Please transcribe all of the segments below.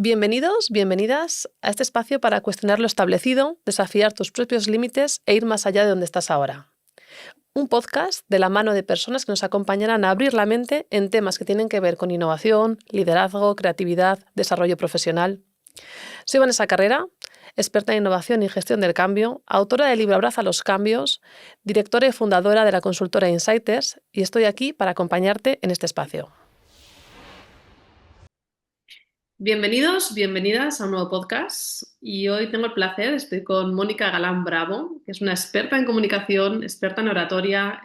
Bienvenidos, bienvenidas a este espacio para cuestionar lo establecido, desafiar tus propios límites e ir más allá de donde estás ahora. Un podcast de la mano de personas que nos acompañarán a abrir la mente en temas que tienen que ver con innovación, liderazgo, creatividad, desarrollo profesional. Soy Vanessa Carrera, experta en innovación y gestión del cambio, autora del libro Abraza los cambios, directora y fundadora de la consultora Insighters, y estoy aquí para acompañarte en este espacio. Bienvenidos, bienvenidas a un nuevo podcast y hoy tengo el placer, estoy con Mónica Galán Bravo, que es una experta en comunicación, experta en oratoria,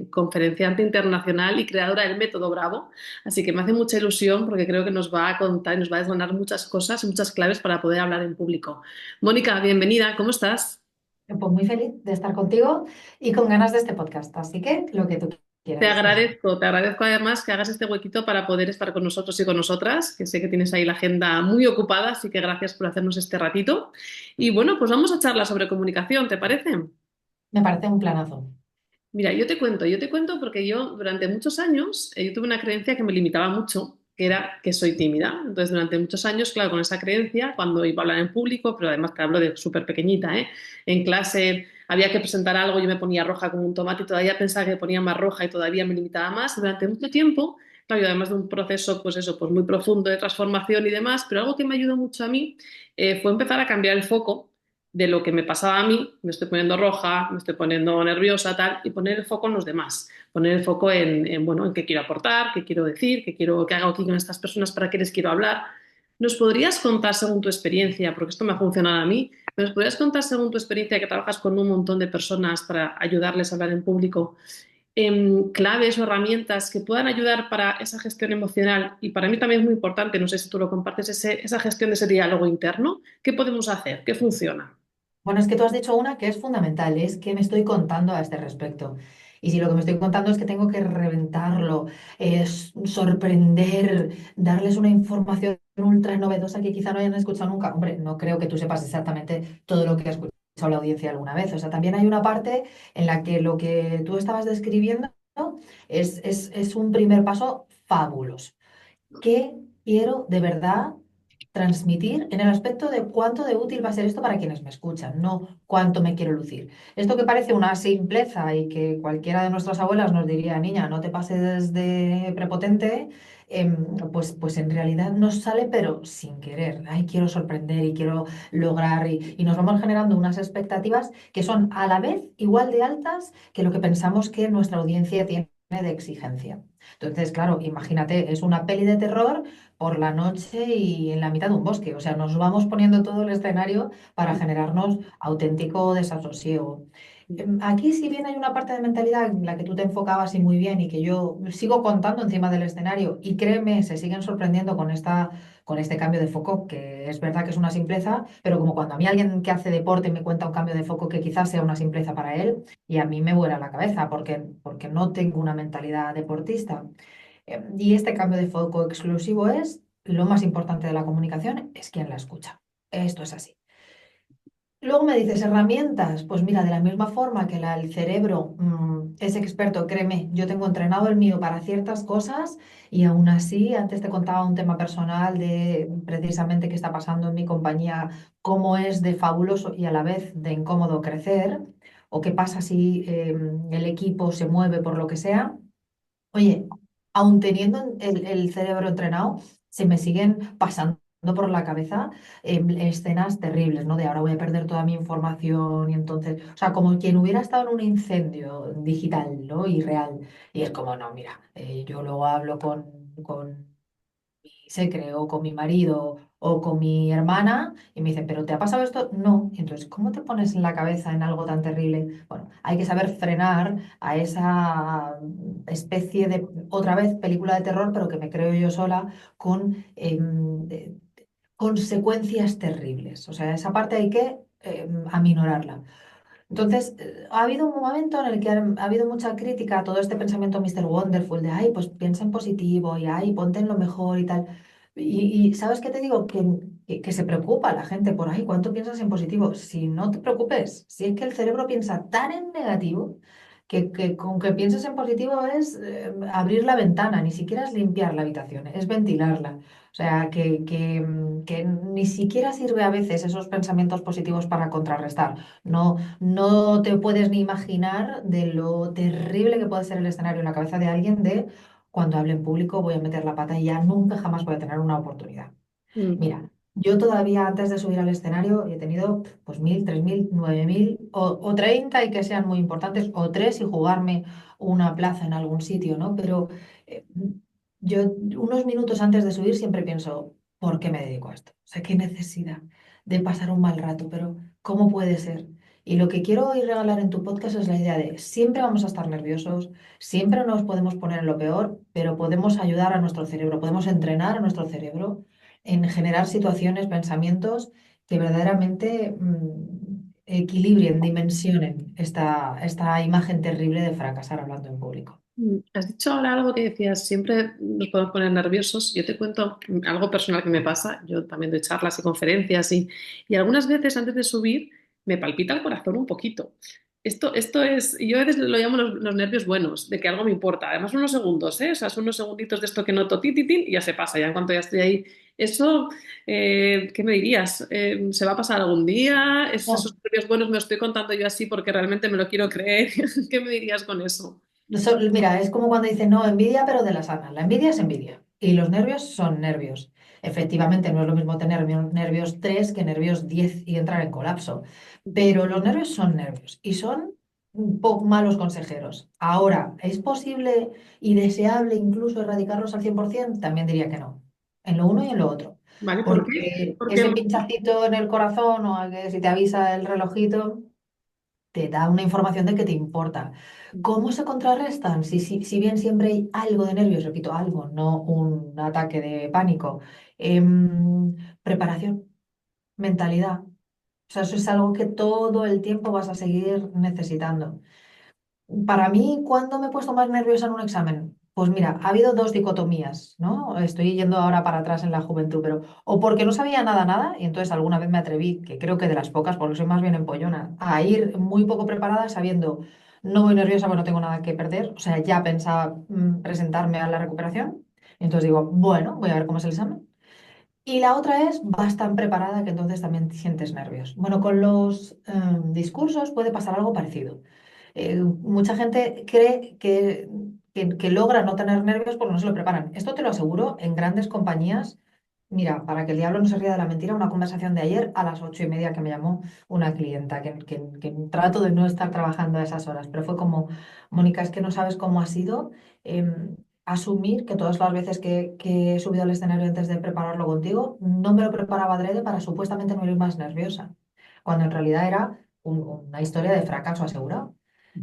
conferenciante internacional y creadora del método Bravo, así que me hace mucha ilusión porque creo que nos va a contar y nos va a desgranar muchas cosas y muchas claves para poder hablar en público. Mónica, bienvenida, ¿cómo estás? Pues muy feliz de estar contigo y con ganas de este podcast, así que lo que tú quieras. Te agradezco además que hagas este huequito para poder estar con nosotros y con nosotras, que sé que tienes ahí la agenda muy ocupada, así que gracias por hacernos este ratito. Y bueno, pues vamos a charlar sobre comunicación, ¿te parece? Me parece un planazo. Mira, yo te cuento porque yo durante muchos años yo tuve una creencia que me limitaba mucho, que era que soy tímida. Entonces, durante muchos años, claro, con esa creencia, cuando iba a hablar en público, pero además te hablo de súper pequeñita, ¿eh? En clase había que presentar algo, yo me ponía roja como un tomate y todavía pensaba que me ponía más roja y todavía me limitaba más. Durante mucho tiempo, claro, y además de un proceso, pues eso, pues muy profundo de transformación y demás, pero algo que me ayudó mucho a mí fue empezar a cambiar el foco de lo que me pasaba a mí, me estoy poniendo roja, me estoy poniendo nerviosa, tal, y poner el foco en los demás, poner el foco bueno, en qué quiero aportar, qué quiero decir, qué hago aquí con estas personas, para qué les quiero hablar. ¿Nos podrías contar según tu experiencia, porque esto me ha funcionado a mí, nos podrías contar según tu experiencia que trabajas con un montón de personas para ayudarles a hablar en público, claves o herramientas que puedan ayudar para esa gestión emocional? Y para mí también es muy importante, no sé si tú lo compartes, esa gestión de ese diálogo interno. ¿Qué podemos hacer? ¿Qué funciona? Bueno, es que tú has dicho una que es fundamental, es que me estoy contando a este respecto. Y si lo que me estoy contando es que tengo que reventarlo, sorprender, darles una información ultra novedosa que quizá no hayan escuchado nunca, hombre, no creo que tú sepas exactamente todo lo que ha escuchado la audiencia alguna vez. O sea, también hay una parte en la que lo que tú estabas describiendo es un primer paso fabuloso. ¿Qué quiero de verdad transmitir en el aspecto de cuánto de útil va a ser esto para quienes me escuchan, no cuánto me quiero lucir? Esto que parece una simpleza y que cualquiera de nuestras abuelas nos diría, niña, no te pases de prepotente, pues en realidad nos sale, pero sin querer. Ay, quiero sorprender y quiero lograr, y nos vamos generando unas expectativas que son a la vez igual de altas que lo que pensamos que nuestra audiencia tiene de exigencia. Entonces, claro, imagínate, es una peli de terror por la noche y en la mitad de un bosque. O sea, nos vamos poniendo todo el escenario para generarnos auténtico desasosiego. Aquí, si bien hay una parte de mentalidad en la que tú te enfocabas y muy bien y que yo sigo contando encima del escenario y créeme, se siguen sorprendiendo con este cambio de foco, que es verdad que es una simpleza, pero como cuando a mí alguien que hace deporte me cuenta un cambio de foco que quizás sea una simpleza para él y a mí me vuela la cabeza porque no tengo una mentalidad deportista. Y este cambio de foco exclusivo es lo más importante de la comunicación, es quien la escucha. Esto es así. Luego me dices herramientas, pues mira, de la misma forma que el cerebro es experto, créeme, yo tengo entrenado el mío para ciertas cosas y aún así, antes te contaba un tema personal de precisamente qué está pasando en mi compañía, cómo es de fabuloso y a la vez de incómodo crecer, o qué pasa si el equipo se mueve por lo que sea. Oye, aun teniendo el cerebro entrenado, se me siguen pasando por la cabeza escenas terribles, ¿no? De ahora voy a perder toda mi información y entonces, o sea, como quien hubiera estado en un incendio digital, ¿no? Y real. Y es como, no, mira, yo luego hablo con se creó con mi marido o con mi hermana y me dicen, ¿pero te ha pasado esto? No. Y entonces, ¿cómo te pones en la cabeza en algo tan terrible? Bueno, hay que saber frenar a esa especie de, otra vez, película de terror, pero que me creo yo sola, con consecuencias terribles. O sea, esa parte hay que aminorarla. Entonces, ha habido un momento en el que ha habido mucha crítica a todo este pensamiento Mr. Wonderful de, ay, pues piensa en positivo y, ay, ponte en lo mejor y tal. Y ¿sabes qué te digo? Que se preocupa la gente por, ay, ¿cuánto piensas en positivo? Si no te preocupes, si es que el cerebro piensa tan en negativo que con que pienses en positivo es abrir la ventana, ni siquiera es limpiar la habitación, es ventilarla. O sea, que ni siquiera sirve a veces esos pensamientos positivos para contrarrestar. No, no te puedes ni imaginar de lo terrible que puede ser el escenario en la cabeza de alguien de cuando hable en público voy a meter la pata y ya nunca jamás voy a tener una oportunidad. Mm, Mira, yo todavía antes de subir al escenario he tenido pues 1.000, 3.000, 9.000 o 30 y que sean muy importantes, o tres y jugarme una plaza en algún sitio, ¿no? Pero eh, yo unos minutos antes de subir siempre pienso, ¿por qué me dedico a esto? O sea, qué necesidad de pasar un mal rato, pero ¿cómo puede ser? Y lo que quiero hoy regalar en tu podcast es la idea de siempre vamos a estar nerviosos, siempre nos podemos poner en lo peor, pero podemos ayudar a nuestro cerebro, podemos entrenar a nuestro cerebro en generar situaciones, pensamientos que verdaderamente equilibren, dimensionen esta imagen terrible de fracasar hablando en público. Has dicho ahora algo que decías, siempre nos podemos poner nerviosos. Yo te cuento algo personal que me pasa. Yo también doy charlas y conferencias y algunas veces antes de subir me palpita el corazón un poquito. Esto es, yo a veces lo llamo los nervios buenos, de que algo me importa. Además, unos segundos, ¿eh? O sea, son unos segunditos de esto que noto, ti, ti, ti, y ya se pasa, ya en cuanto ya estoy ahí. Eso, ¿qué me dirías? ¿Se va a pasar algún día? Esos No, nervios buenos me los estoy contando yo así porque realmente me lo quiero creer. ¿Qué me dirías con eso? mira, es como cuando dicen, no, envidia, pero de la sana. La envidia es envidia y los nervios son nervios. Efectivamente, no es lo mismo tener nervios 3 que nervios 10 y entrar en colapso, pero los nervios son nervios y son un poco malos consejeros. Ahora, ¿es posible y deseable incluso erradicarlos al 100%? También diría que no, en lo uno y en lo otro. ¿Vale? ¿Por qué? Porque Porque ese pinchacito en el corazón o a que si te avisa el relojito te da una información de que te importa. ¿Cómo se contrarrestan? Si bien siempre hay algo de nervios, repito, algo, no un ataque de pánico. Preparación, mentalidad. O sea, eso es algo que todo el tiempo vas a seguir necesitando. Para mí, ¿cuándo me he puesto más nerviosa en un examen? Pues mira, ha habido dos dicotomías, ¿no? Estoy yendo ahora para atrás en la juventud, pero o porque no sabía nada, nada, y entonces alguna vez me atreví, que creo que de las pocas, porque soy más bien empollona, a ir muy poco preparada sabiendo, no voy nerviosa porque no tengo nada que perder, o sea, ya pensaba presentarme a la recuperación, entonces digo, bueno, voy a ver cómo es el examen. Y la otra es, vas tan preparada que entonces también sientes nervios. Bueno, con los discursos puede pasar algo parecido. Mucha gente cree que logra no tener nervios porque no se lo preparan. Esto te lo aseguro en grandes compañías. Mira, para que el diablo no se ría de la mentira, una conversación de ayer a las 8:30 que me llamó una clienta, que trato de no estar trabajando a esas horas, pero fue como, Mónica, es que no sabes cómo ha sido asumir que todas las veces que he subido al escenario antes de prepararlo contigo, no me lo preparaba adrede para supuestamente no ir más nerviosa, cuando en realidad era una historia de fracaso asegurado.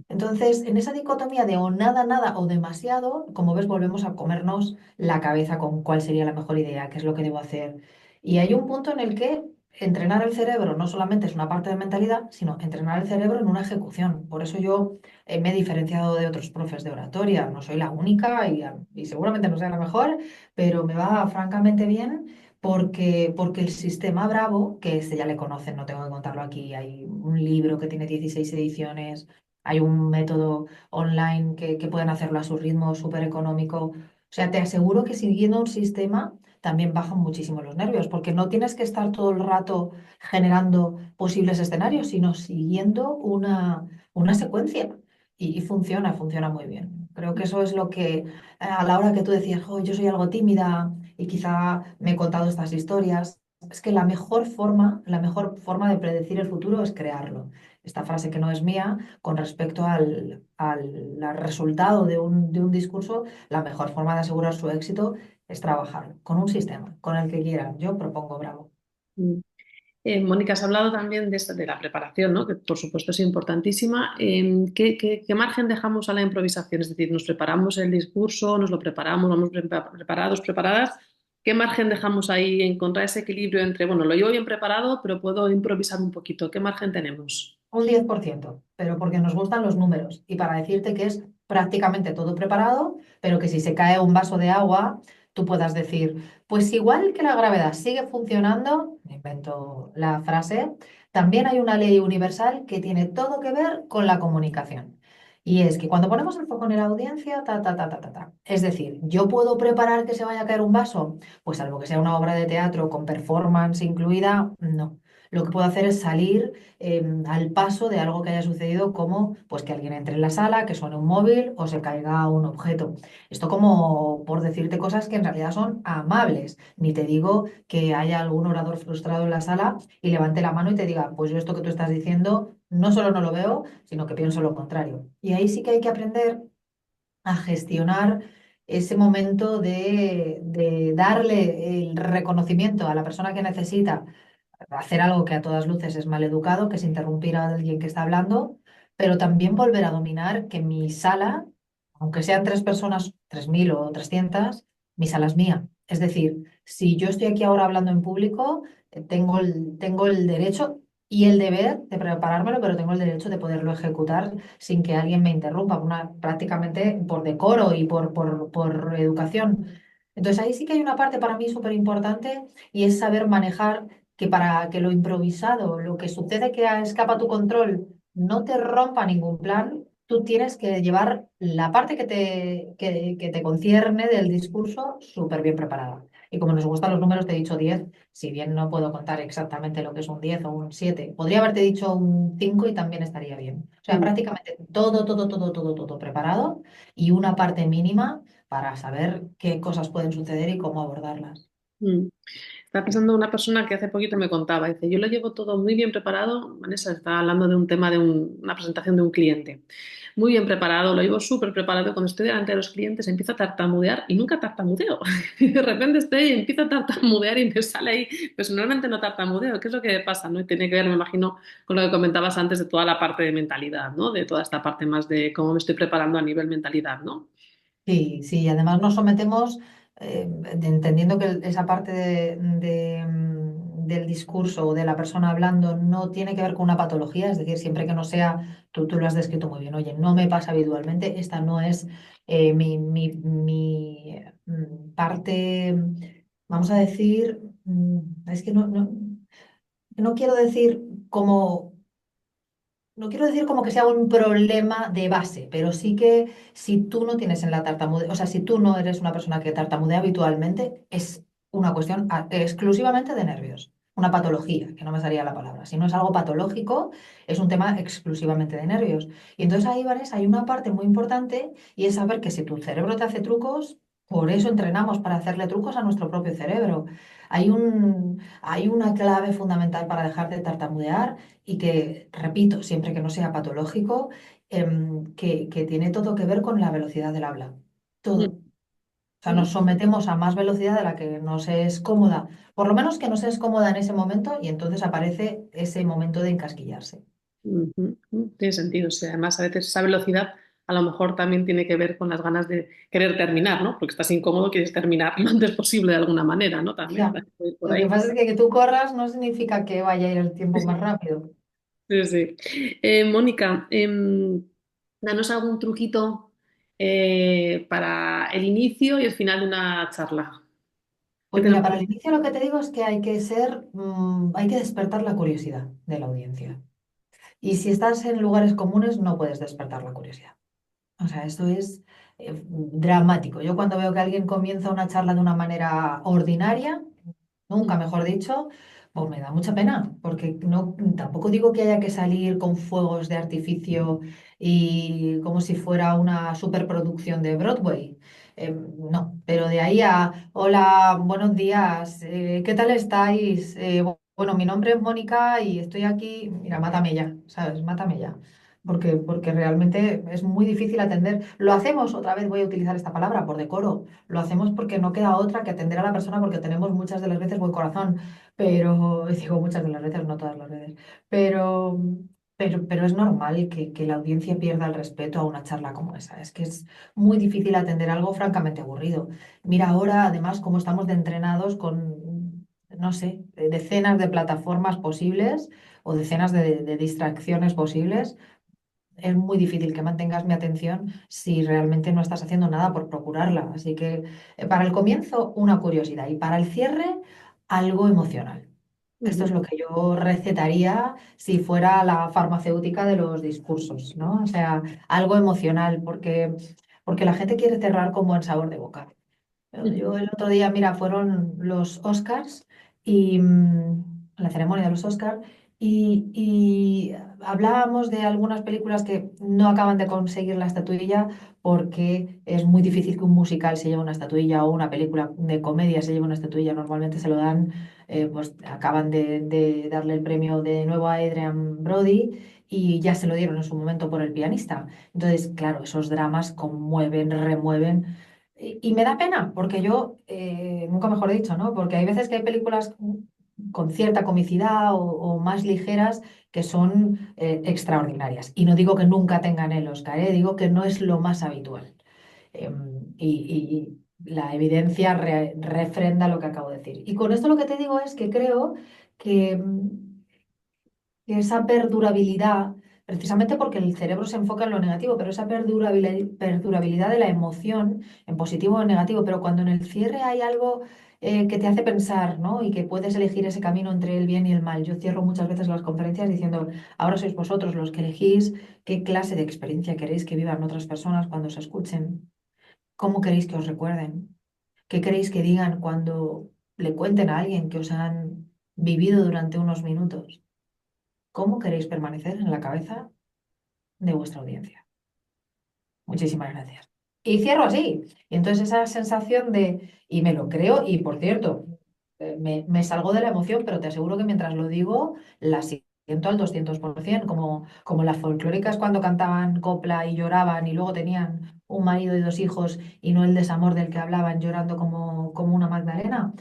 Entonces, en esa dicotomía de o nada, nada o demasiado, como ves, volvemos a comernos la cabeza con cuál sería la mejor idea, qué es lo que debo hacer. Y hay un punto en el que entrenar el cerebro no solamente es una parte de mentalidad, sino entrenar el cerebro en una ejecución. Por eso yo me he diferenciado de otros profes de oratoria. No soy la única y seguramente no sea la mejor, pero me va francamente bien. Porque el sistema Bravo, que este ya le conocen, no tengo que contarlo aquí, hay un libro que tiene 16 ediciones, hay un método online que pueden hacerlo a su ritmo súper económico. O sea, te aseguro que siguiendo un sistema también bajan muchísimo los nervios, porque no tienes que estar todo el rato generando posibles escenarios, sino siguiendo una secuencia. Y funciona muy bien. Creo que eso es lo que, a la hora que tú decías, "Jo, yo soy algo tímida y quizá me he contado estas historias", es que la mejor forma de predecir el futuro es crearlo. Esta frase que no es mía, con respecto al resultado de un discurso, la mejor forma de asegurar su éxito es trabajar con un sistema, con el que quieran. Yo propongo Bravo. Mm. Mónica, has hablado también de la preparación, ¿no? Que por supuesto es importantísima. ¿Qué margen dejamos a la improvisación? Es decir, nos preparamos el discurso, nos lo preparamos, vamos preparados, preparadas. ¿Qué margen dejamos ahí, encontrar ese equilibrio entre, bueno, lo llevo bien preparado, pero puedo improvisar un poquito? ¿Qué margen tenemos? Un 10%, pero porque nos gustan los números y para decirte que es prácticamente todo preparado, pero que si se cae un vaso de agua, tú puedas decir, pues igual que la gravedad sigue funcionando, me invento la frase, también hay una ley universal que tiene todo que ver con la comunicación. Y es que cuando ponemos el foco en la audiencia, ta, ta, ta, ta, ta, ta. Es decir, ¿yo puedo preparar que se vaya a caer un vaso? Pues salvo que sea una obra de teatro con performance incluida, no. Lo que puedo hacer es salir al paso de algo que haya sucedido, como pues que alguien entre en la sala, que suene un móvil o se caiga un objeto. Esto como por decirte cosas que en realidad son amables. Ni te digo que haya algún orador frustrado en la sala y levante la mano y te diga, pues yo esto que tú estás diciendo no solo no lo veo, sino que pienso lo contrario. Y ahí sí que hay que aprender a gestionar ese momento de darle el reconocimiento a la persona que necesita hacer algo que a todas luces es mal educado, que es interrumpir a alguien que está hablando, pero también volver a dominar que mi sala, aunque sean tres personas, 3.000 o 300, mi sala es mía. Es decir, si yo estoy aquí ahora hablando en público, tengo el derecho y el deber de preparármelo, pero tengo el derecho de poderlo ejecutar sin que alguien me interrumpa, prácticamente por decoro y por educación. Entonces ahí sí que hay una parte para mí súper importante y es saber manejar que para que lo improvisado, lo que sucede que escapa a tu control, no te rompa ningún plan, tú tienes que llevar la parte que te concierne del discurso súper bien preparada. Y como nos gustan los números, te he dicho 10, si bien no puedo contar exactamente lo que es un 10 o un 7. Podría haberte dicho un 5 y también estaría bien. O sea, Mm, prácticamente todo, todo, todo, todo, todo preparado y una parte mínima para saber qué cosas pueden suceder y cómo abordarlas. mm. Estaba pensando en una persona que hace poquito me contaba, dice, yo lo llevo todo muy bien preparado, Vanessa estaba hablando de un tema de una presentación de un cliente, muy bien preparado, lo llevo súper preparado, y cuando estoy delante de los clientes empiezo a tartamudear y nunca tartamudeo. Y de repente estoy y empiezo a tartamudear y me sale ahí, pues normalmente no tartamudeo, ¿qué es lo que pasa? ¿No? Y tiene que ver, me imagino, con lo que comentabas antes de toda la parte de mentalidad, ¿no? De toda esta parte más de cómo me estoy preparando a nivel mentalidad, ¿no? Sí, sí, y además nos sometemos, entendiendo que esa parte del discurso o de la persona hablando no tiene que ver con una patología, es decir, siempre que no sea, tú lo has descrito muy bien, oye, no me pasa habitualmente, esta no es mi parte, vamos a decir, es que no quiero decir como no quiero decir como que sea un problema de base, pero sí que si tú no tienes en la tartamudez, o sea, si tú no eres una persona que tartamudea habitualmente, es una cuestión exclusivamente de nervios, una patología, que no me salía la palabra. Si no es algo patológico, es un tema exclusivamente de nervios. Y entonces ahí, Vanessa, hay una parte muy importante y es saber que si tu cerebro te hace trucos, por eso entrenamos para hacerle trucos a nuestro propio cerebro. Hay una clave fundamental para dejar de tartamudear y que, repito, siempre que no sea patológico, que tiene todo que ver con la velocidad del habla. Todo. O sea, Mm. nos sometemos a más velocidad de la que nos es cómoda. Por lo menos que nos es cómoda en ese momento y entonces aparece ese momento de encasquillarse. Ujú, tiene sentido. Sí, además, a veces esa velocidad a lo mejor también tiene que ver con las ganas de querer terminar, ¿no? Porque estás incómodo, quieres terminar lo antes posible de alguna manera, ¿no? También Ya. puede ir por Lo que ahí. pasa es que tú corras no significa que vaya a ir el tiempo más rápido. Sí, sí. Mónica, danos algún truquito para el inicio y el final de una charla. ¿Qué Pues mira, tenemos para que el inicio lo que te digo es que hay que despertar la curiosidad de la audiencia. Y si estás en lugares comunes, no puedes despertar la curiosidad. O sea, esto es dramático. Yo cuando veo que alguien comienza una charla de una manera ordinaria, nunca mejor dicho, pues me da mucha pena, porque no, tampoco digo que haya que salir con fuegos de artificio y como si fuera una superproducción de Broadway. No, pero de ahí a, hola, buenos días, ¿qué tal estáis? Bueno, mi nombre es Mónica y estoy aquí, mira, mátame ya, ¿sabes? Mátame ya porque realmente es muy difícil atender. Lo hacemos, otra vez voy a utilizar esta palabra, por decoro. Lo hacemos porque no queda otra que atender a la persona porque tenemos muchas de las veces buen corazón, pero, digo muchas de las veces, no todas las veces, pero, pero es normal que la audiencia pierda el respeto a una charla como esa. Es que es muy difícil atender algo francamente aburrido. Mira ahora, además, cómo estamos de entrenados con, no sé, decenas de plataformas posibles o decenas de distracciones posibles. Es muy difícil que mantengas mi atención si realmente no estás haciendo nada por procurarla. Así que para el comienzo, una curiosidad y para el cierre, algo emocional. Esto es Ujú, lo que yo recetaría si fuera la farmacéutica de los discursos, ¿no? O sea, algo emocional, porque la gente quiere cerrar con buen sabor de boca. ujú. Yo el otro día, mira, fueron los Oscars y la ceremonia de los Oscars y hablábamos de algunas películas que no acaban de conseguir la estatuilla porque es muy difícil que un musical se lleve una estatuilla o una película de comedia se lleve una estatuilla. Normalmente se lo dan, pues acaban de darle el premio de nuevo a Adrian Brody y ya se lo dieron en su momento por El pianista. Entonces, claro, esos dramas conmueven, remueven. Y me da pena, porque yo, nunca mejor dicho, ¿no? Porque hay veces que hay películas con cierta comicidad o más ligeras que son extraordinarias. Y no digo que nunca tengan el Oscar, digo que no es lo más habitual. Y la evidencia refrenda lo que acabo de decir. Y con esto lo que te digo es que creo que, que esa perdurabilidad, precisamente porque el cerebro se enfoca en lo negativo, pero esa perdurabilidad de la emoción, en positivo o en negativo, pero cuando en el cierre hay algo que te hace pensar, ¿no? Y que puedes elegir ese camino entre el bien y el mal. Yo cierro muchas veces las conferencias diciendo, ahora sois vosotros los que elegís qué clase de experiencia queréis que vivan otras personas cuando os escuchen, cómo queréis que os recuerden, qué queréis que digan cuando le cuenten a alguien que os han vivido durante unos minutos. ¿Cómo queréis permanecer en la cabeza de vuestra audiencia? Muchísimas gracias. Y cierro así. Y entonces esa sensación y me lo creo, y por cierto, me salgo de la emoción, pero te aseguro que mientras lo digo, la siento al 200%, como las folclóricas cuando cantaban copla y lloraban y luego tenían un marido y dos hijos y no el desamor del que hablaban llorando como una Magdalena.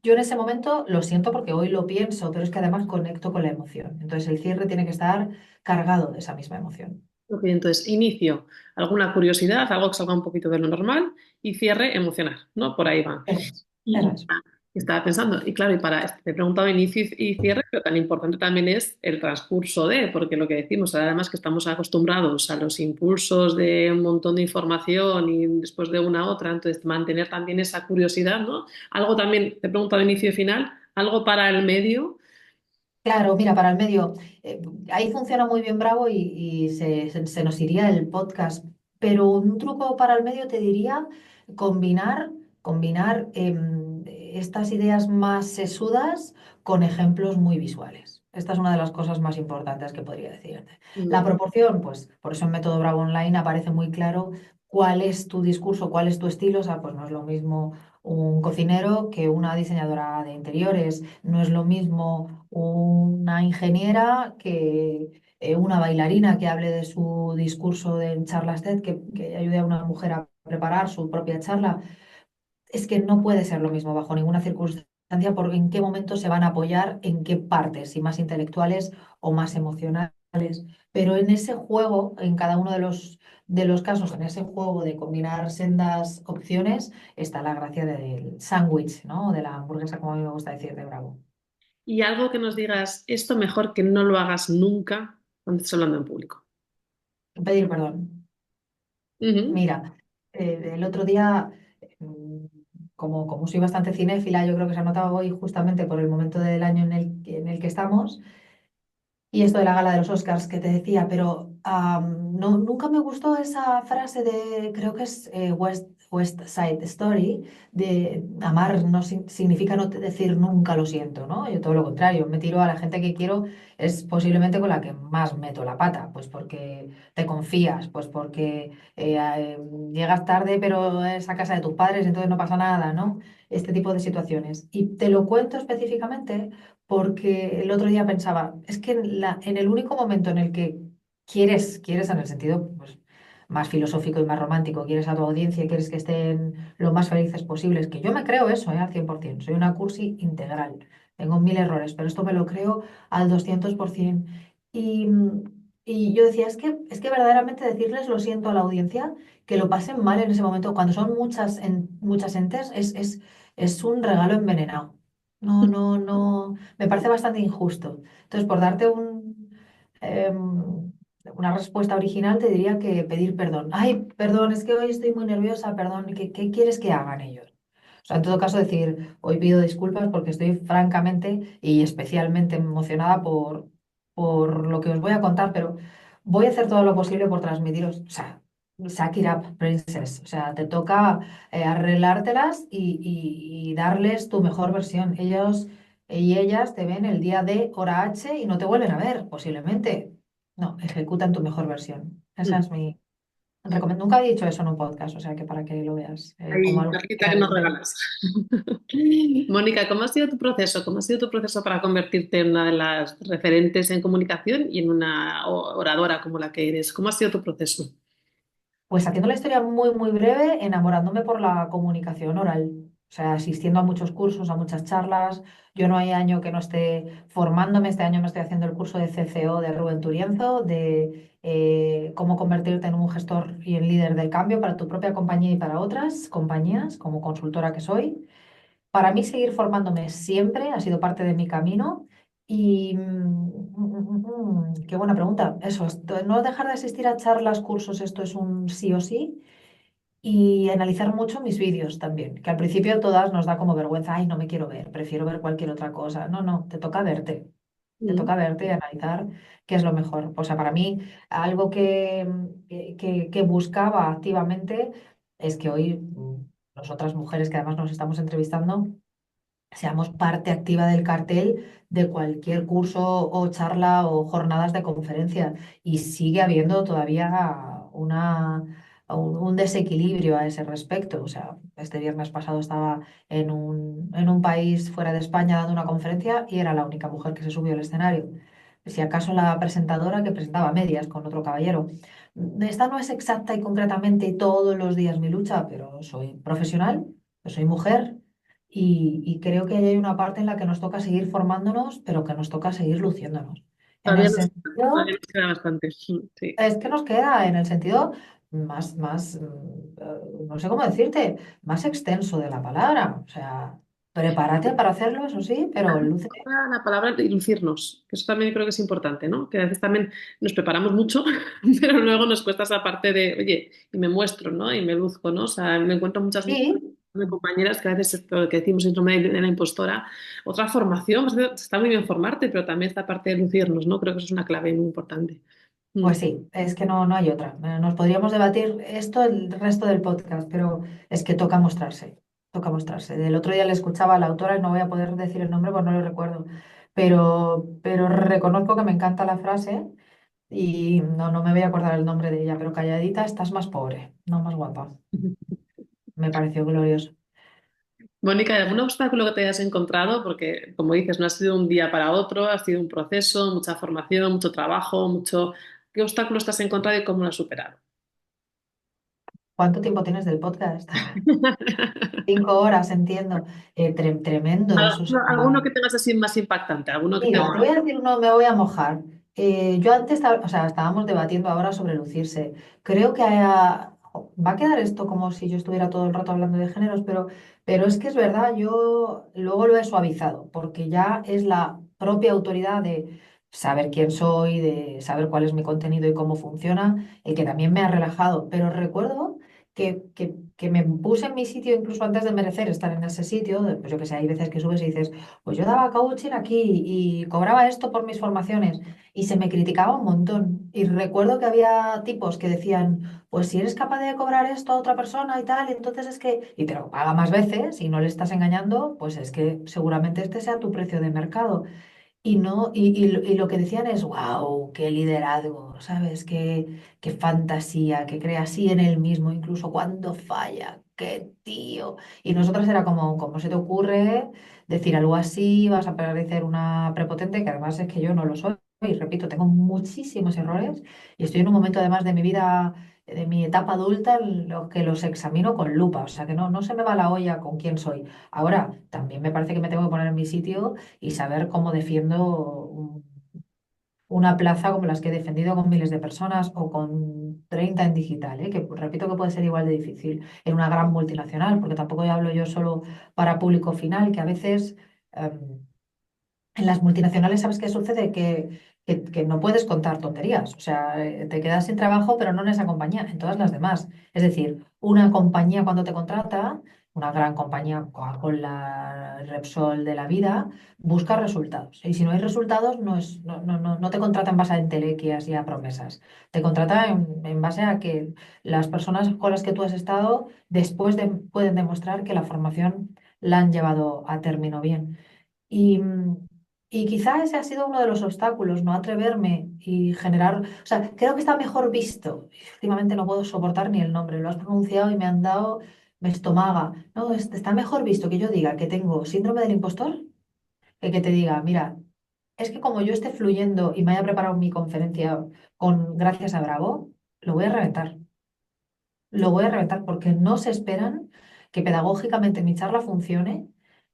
Yo en ese momento lo siento porque hoy lo pienso, pero es que además conecto con la emoción. Entonces el cierre tiene que estar cargado de esa misma emoción. Ok, entonces, inicio, alguna curiosidad, algo que salga un poquito de lo normal y cierre emocional, ¿no? Por ahí va. Eso es, eso Y es. estaba pensando, y claro, y para esto te he preguntado inicio y cierre, pero tan importante también es el transcurso de, porque lo que decimos, además que estamos acostumbrados a los impulsos de un montón de información y después de una a otra, entonces mantener también esa curiosidad, ¿no? Algo también, te he preguntado inicio y final, algo para el medio. Claro, mira, para el medio, ahí funciona muy bien Bravo y se nos iría el podcast, pero un truco para el medio te diría combinar, combinar estas ideas más sesudas con ejemplos muy visuales. Esta es una de las cosas más importantes que podría decirte. La Mm, proporción, pues por eso en Método Bravo Online aparece muy claro cuál es tu discurso, cuál es tu estilo. O sea, pues no es lo mismo un cocinero que una diseñadora de interiores, no es lo mismo una ingeniera que una bailarina que hable de su discurso en charlas TED, que ayude a una mujer a preparar su propia charla. Es que no puede ser lo mismo bajo ninguna circunstancia porque en qué momento se van a apoyar, en qué partes, si más intelectuales o más emocionales. Pero en ese juego, en cada uno de los casos, en ese juego de combinar sendas opciones, está la gracia del sándwich, ¿no? De la hamburguesa, como a mí me gusta decir, de Bravo. Y algo que nos digas, esto mejor que no lo hagas nunca cuando estés hablando en público. Pedir perdón. Ujú. Mira, el otro día, mm, como soy bastante cinéfila, yo creo que se ha notado hoy justamente por el momento del año en el que estamos. Y esto de la gala de los Oscars que te decía, pero no, nunca me gustó esa frase de, creo que es West Side Story, de amar no significa no decir nunca lo siento, ¿no? Yo todo lo contrario, me tiro a la gente que quiero, es posiblemente con la que más meto la pata, pues porque te confías, pues porque llegas tarde, pero es a casa de tus padres, entonces no pasa nada, ¿no? Este tipo de situaciones. Y te lo cuento específicamente porque el otro día pensaba, es que en el único momento en el que quieres en el sentido pues, más filosófico y más romántico, quieres a tu audiencia, quieres que estén lo más felices posibles, que yo me creo eso, al 100%, soy una cursi integral, tengo mil errores, pero esto me lo creo al 200%. Y, y yo decía, es que verdaderamente decirles lo siento a la audiencia, que lo pasen mal en ese momento, cuando son muchas entes, es un regalo envenenado. No, no, no, me parece bastante injusto. Entonces, por darte una respuesta original, te diría que pedir perdón. Ay, perdón, es que hoy estoy muy nerviosa, perdón, ¿qué quieres que hagan ellos? O sea, en todo caso, decir, hoy pido disculpas porque estoy francamente y especialmente emocionada por lo que os voy a contar, pero voy a hacer todo lo posible por transmitiros, o sea, suck it up, princess. O sea, te toca arreglártelas y darles tu mejor versión. Ellos y ellas te ven el día D, hora H y no te vuelven a ver, posiblemente. No, ejecutan tu mejor versión. Esa es mi... Nunca he dicho eso en un podcast, o sea que para que lo veas como Ahí, algo que perlita que nos realmente... regalas. Mónica, ¿cómo ha sido tu proceso? ¿Cómo ha sido tu proceso para convertirte en una de las referentes en comunicación y en una oradora como la que eres? ¿Cómo ha sido tu proceso? Pues haciendo la historia muy, muy breve, enamorándome por la comunicación oral. O sea, asistiendo a muchos cursos, a muchas charlas. Yo no hay año que no esté formándome. Este año me estoy haciendo el curso de CCO de Rubén Turienzo, de cómo convertirte en un gestor y en líder del cambio para tu propia compañía y para otras compañías, como consultora que soy. Para mí seguir formándome siempre ha sido parte de mi camino y qué buena pregunta. Eso, no dejar de asistir a charlas, cursos, esto es un sí o sí. Y analizar mucho mis vídeos también, que al principio todas nos da como vergüenza, ay, no me quiero ver, prefiero ver cualquier otra cosa. No, no, te Mm. toca verte y analizar qué es lo mejor. O sea, para mí, algo que buscaba activamente es que hoy nosotras mujeres que además nos estamos entrevistando, seamos parte activa del cartel de cualquier curso o charla o jornadas de conferencia. Y sigue habiendo todavía un desequilibrio a ese respecto. O sea, este viernes pasado estaba en un país fuera de España dando una conferencia y era la única mujer que se subió al escenario. Si acaso la presentadora que presentaba a medias con otro caballero. Esta no es exacta y concretamente todos los días mi lucha, pero soy profesional, soy mujer y creo que ahí hay una parte en la que nos toca seguir formándonos, pero que nos toca seguir luciéndonos. En el Todavía sentido, nos queda bastante. Sí. es que nos queda en el sentido no sé cómo decirte, más extenso de la palabra. O sea, prepárate para hacerlo, eso sí, pero luce. La palabra de lucirnos, que eso también creo que es importante, ¿no? Que a veces también nos preparamos mucho, pero luego nos cuesta esa parte de, oye, y me muestro, ¿no? Y me luzco, ¿no? O sea, me encuentro muchas Sí, compañeras que a veces esto que decimos síndrome de la impostora, otra formación, pues, está muy bien formarte, pero también esta parte de lucirnos, ¿no? Creo que eso es una clave muy importante. Mm. pues sí, es que no hay otra. Nos podríamos debatir esto el resto del podcast, pero es que toca mostrarse, toca mostrarse. El otro día le escuchaba a la autora y no voy a poder decir el nombre, pues no lo recuerdo, pero reconozco que me encanta la frase y no me voy a acordar el nombre de ella, pero calladita estás más pobre, no más guapa. Me pareció glorioso. Mónica, ¿hay algún obstáculo que te hayas encontrado? Porque, como dices, no ha sido un día para otro, ha sido un proceso, mucha formación, mucho trabajo, mucho... ¿Qué obstáculos te has encontrado y cómo lo has superado? ¿Cuánto tiempo tienes del podcast? 5 horas, entiendo. Tremendo eso. O sea, ¿Alguno que tengas así más impactante? ¿Alguno que te... mira, te voy a decir uno, me voy a mojar. Yo antes, o sea, estábamos debatiendo ahora sobre lucirse. Creo que va a quedar esto como si yo estuviera todo el rato hablando de géneros, pero es que es verdad, yo luego lo he suavizado, porque ya es la propia autoridad de saber quién soy, de saber cuál es mi contenido y cómo funciona, el que también me ha relajado. Pero recuerdo que me puse en mi sitio incluso antes de merecer estar en ese sitio. Pues yo que sé, hay veces que subes y dices, pues yo daba coaching aquí y cobraba esto por mis formaciones y se me criticaba un montón. Y recuerdo que había tipos que decían, pues si eres capaz de cobrar esto a otra persona y tal, entonces es que, y te lo paga más veces y no le estás engañando, pues es que seguramente este sea tu precio de mercado. Y no, y lo que decían es, wow, qué liderazgo, ¿sabes? Qué fantasía, que cree así en él mismo, incluso cuando falla, qué tío. Y nosotras era como, ¿cómo se te ocurre decir algo así? Vas a parecer una prepotente, que además es que yo no lo soy. Y repito, tengo muchísimos errores y estoy en un momento además de mi vida, de mi etapa adulta, en lo que los examino con lupa. O sea que no se me va la olla con quién soy. Ahora, también me parece que me tengo que poner en mi sitio y saber cómo defiendo una plaza como las que he defendido con miles de personas o con 30 en digital, ¿eh? Que repito que puede ser igual de difícil en una gran multinacional, porque tampoco hablo yo solo para público final, que a veces en las multinacionales, ¿sabes qué sucede? Que no puedes contar tonterías. O sea, te quedas sin trabajo, pero no en esa compañía, en todas las demás. Es decir, una compañía cuando te contrata una gran compañía, Coca-Cola, Repsol de la vida, busca resultados. Y si no hay resultados, no te contrata en base a entelequias y a promesas. Te contrata en base a que las personas con las que tú has estado pueden demostrar que la formación la han llevado a término bien. Y, y quizá ese ha sido uno de los obstáculos, no atreverme y generar, o sea, creo que está mejor visto. Últimamente no puedo soportar ni el nombre, lo has pronunciado y me han dado, me estomaga. No, está mejor visto que yo diga que tengo síndrome del impostor que te diga, mira, es que como yo esté fluyendo y me haya preparado mi conferencia con gracias a Bravo, lo voy a reventar. Lo voy a reventar porque no se esperan que pedagógicamente mi charla funcione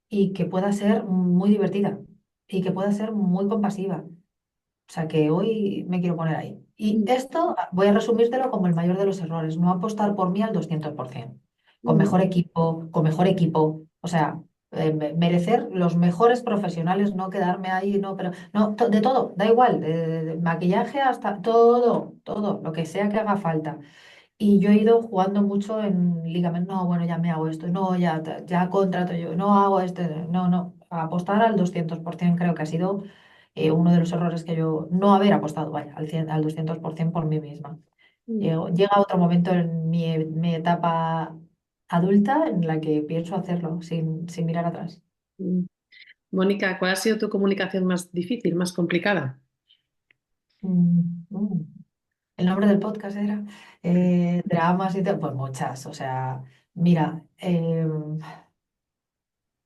y que pueda ser muy divertida y que pueda ser muy compasiva. O sea que hoy me quiero poner ahí. Y Mm, esto voy a resumírtelo como el mayor de los errores, no apostar por mí al 200%, mm, con mejor equipo, o sea, merecer los mejores profesionales, no quedarme ahí, no, pero no, de todo, da igual, de maquillaje hasta todo, todo, lo que sea que haga falta. Y yo he ido jugando mucho en ligamentos, no, bueno, ya me hago esto, no, ya contrato yo, no hago esto, no, no, apostar al 200% creo que ha sido uno de los errores que yo, no haber apostado, vaya, al 200% por mí misma. mm, Llega otro momento en mi etapa adulta en la que pienso hacerlo sin mirar atrás. mm. Mónica, ¿cuál ha sido tu comunicación más difícil, más complicada? Mm, mm. El nombre del podcast era dramas y tal, pues muchas, o sea, mira,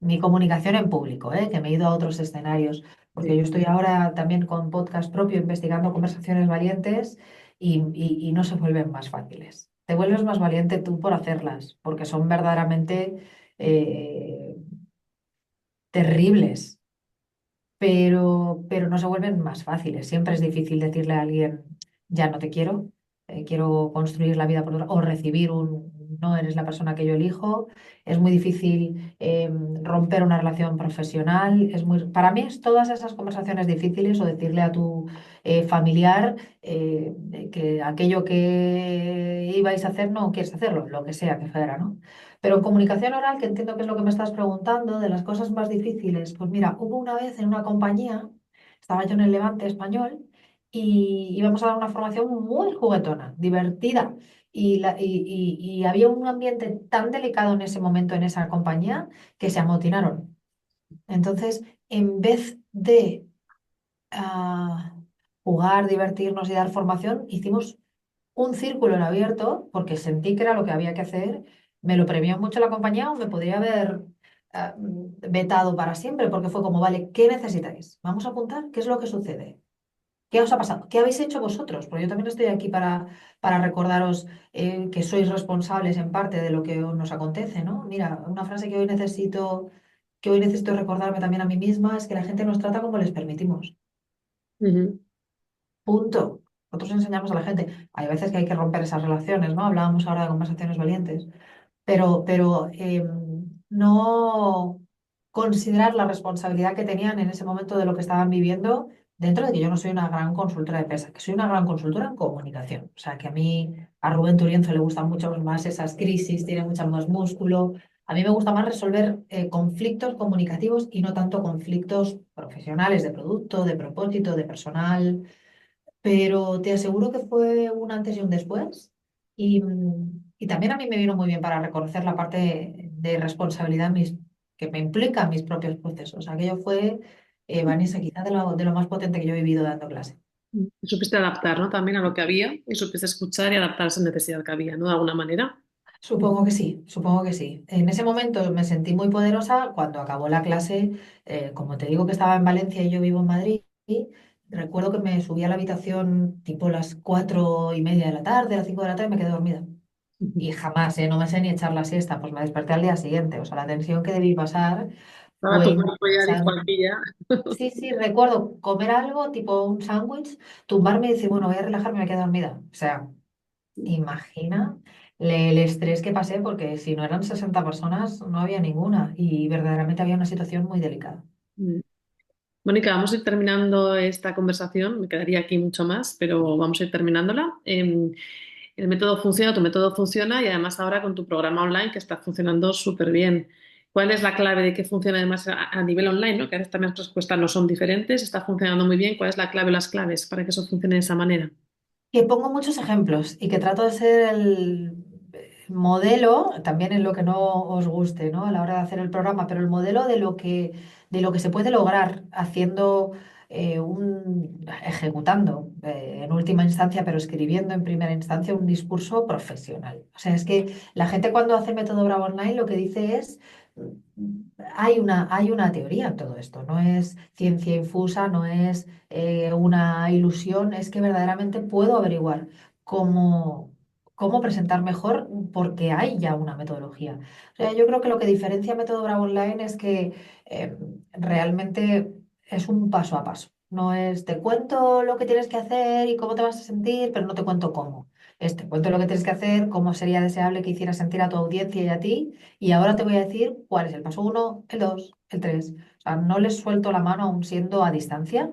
mi comunicación en público, que me he ido a otros escenarios, porque Sí. yo estoy ahora también con podcast propio investigando conversaciones valientes y no se vuelven más fáciles. Te vuelves más valiente tú por hacerlas, porque son verdaderamente eh, terribles, pero no se vuelven más fáciles. Siempre es difícil decirle a alguien, ya no te quiero, quiero construir la vida por otra, o recibir un, no eres la persona que yo elijo. Es muy difícil romper una relación profesional. Para mí, todas esas conversaciones difíciles o decirle a tu familiar que aquello que ibais a hacer no quieres hacerlo, lo que sea que fuera, ¿no? Pero en comunicación oral, que entiendo que es lo que me estás preguntando, de las cosas más difíciles, pues mira, hubo una vez en una compañía, estaba yo en el Levante español, y íbamos a dar una formación muy juguetona, divertida, y había un ambiente tan delicado en ese momento en esa compañía que se amotinaron. Entonces, en vez de ah, jugar, divertirnos y dar formación, hicimos un círculo en abierto, porque sentí que era lo que había que hacer, me lo premió mucho la compañía o me podría haber vetado para siempre, porque fue como, vale, ¿qué necesitáis? Vamos a apuntar, ¿qué es lo que sucede? ¿Qué os ha pasado? ¿Qué habéis hecho vosotros? Porque yo también estoy aquí para recordaros que sois responsables en parte de lo que nos acontece, ¿no? Mira, una frase que hoy necesito recordarme también a mí misma es que la gente nos trata como les permitimos. Ujú, Punto. Nosotros enseñamos a la gente. Hay veces que hay que romper esas relaciones, ¿no? Hablábamos ahora de conversaciones valientes, pero no considerar la responsabilidad que tenían en ese momento de lo que estaban viviendo, dentro de que yo no soy una gran consultora de PESA, que soy una gran consultora en comunicación. O sea, que a mí, a Rubén Turienzo le gustan mucho más esas crisis, tiene mucho más músculo. A mí me gusta más resolver conflictos comunicativos y no tanto conflictos profesionales de producto, de propósito, de personal, pero te aseguro que fue un antes y un después. Y también a mí me vino muy bien para reconocer la parte de responsabilidad que me implica mis propios procesos. Aquello fue, Vanessa, quizá de lo más potente que yo he vivido dando clase. mm. Supiste adaptar, ¿no? También a lo que había y supiste escuchar y adaptar a esa necesidad que había, ¿no? De alguna manera. Supongo que sí, supongo que sí. En ese momento me sentí muy poderosa cuando acabó la clase, como te digo que estaba en Valencia y yo vivo en Madrid. Recuerdo que me subí a la habitación tipo las 4:30 de la tarde, a las 5 de la tarde y me quedé dormida. Ujú. Y jamás, no me sé ni echar la siesta, pues me desperté al día siguiente. O sea, la tensión que debí pasar Ahora fue tu cuerpo ya dijo incansable. aquí ya. Sí, sí, recuerdo comer algo, tipo un sándwich, tumbarme y decir, bueno, voy a relajarme, me quedo dormida. O sea, imagina el estrés que pasé, porque si no eran 60 personas, no había ninguna. Y verdaderamente había una situación muy delicada. Mm. Mónica, vamos a ir terminando esta conversación. Me quedaría aquí mucho más, pero vamos a ir terminándola. el método funciona, tu método funciona y además ahora con tu programa online que está funcionando súper bien. ¿Cuál es la clave de que funcione además a nivel online, ¿no? Que a veces también las respuestas no son diferentes, está funcionando muy bien. ¿Cuál es la clave o las claves para que eso funcione de esa manera? Que pongo muchos ejemplos y que trato de ser el modelo, también en lo que no os guste, ¿no? A la hora de hacer el programa, pero el modelo de lo que se puede lograr haciendo ejecutando en última instancia, pero escribiendo en primera instancia un discurso profesional. O sea, es que la gente cuando hace método Bravo Online lo que dice es hay una teoría en todo esto, no es ciencia infusa, no es una ilusión, es que verdaderamente puedo averiguar cómo, cómo presentar mejor porque hay ya una metodología. O sea, yo creo que lo que diferencia Método Bravo Online es que realmente es un paso a paso. No es te cuento lo que tienes que hacer y cómo te vas a sentir, pero no te cuento cómo. Es te cuento lo que tienes que hacer, cómo sería deseable que hicieras sentir a tu audiencia y a ti, y ahora te voy a decir cuál es el paso uno, el dos, el tres. O sea, no les suelto la mano aún siendo a distancia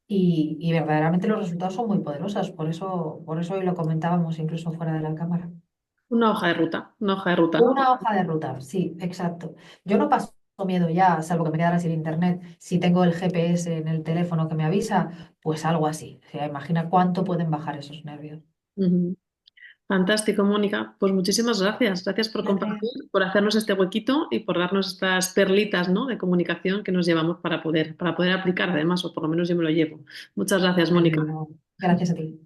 y verdaderamente los resultados son muy poderosos. Por eso hoy lo comentábamos incluso fuera de la cámara. Una hoja de ruta, una hoja de ruta, ¿no? Una hoja de ruta, sí, exacto. Yo no paso miedo ya, salvo que me quedara sin internet. Si tengo el GPS en el teléfono que me avisa, pues algo así. O sea, imagina cuánto pueden bajar esos nervios. Ujú. Fantástico, Mónica. Pues muchísimas gracias. Gracias por compartir, por hacernos este huequito y por darnos estas perlitas, ¿no? De comunicación que nos llevamos para poder aplicar, además, o por lo menos yo me lo llevo. Muchas gracias, Me Mónica. alegro. Gracias a ti.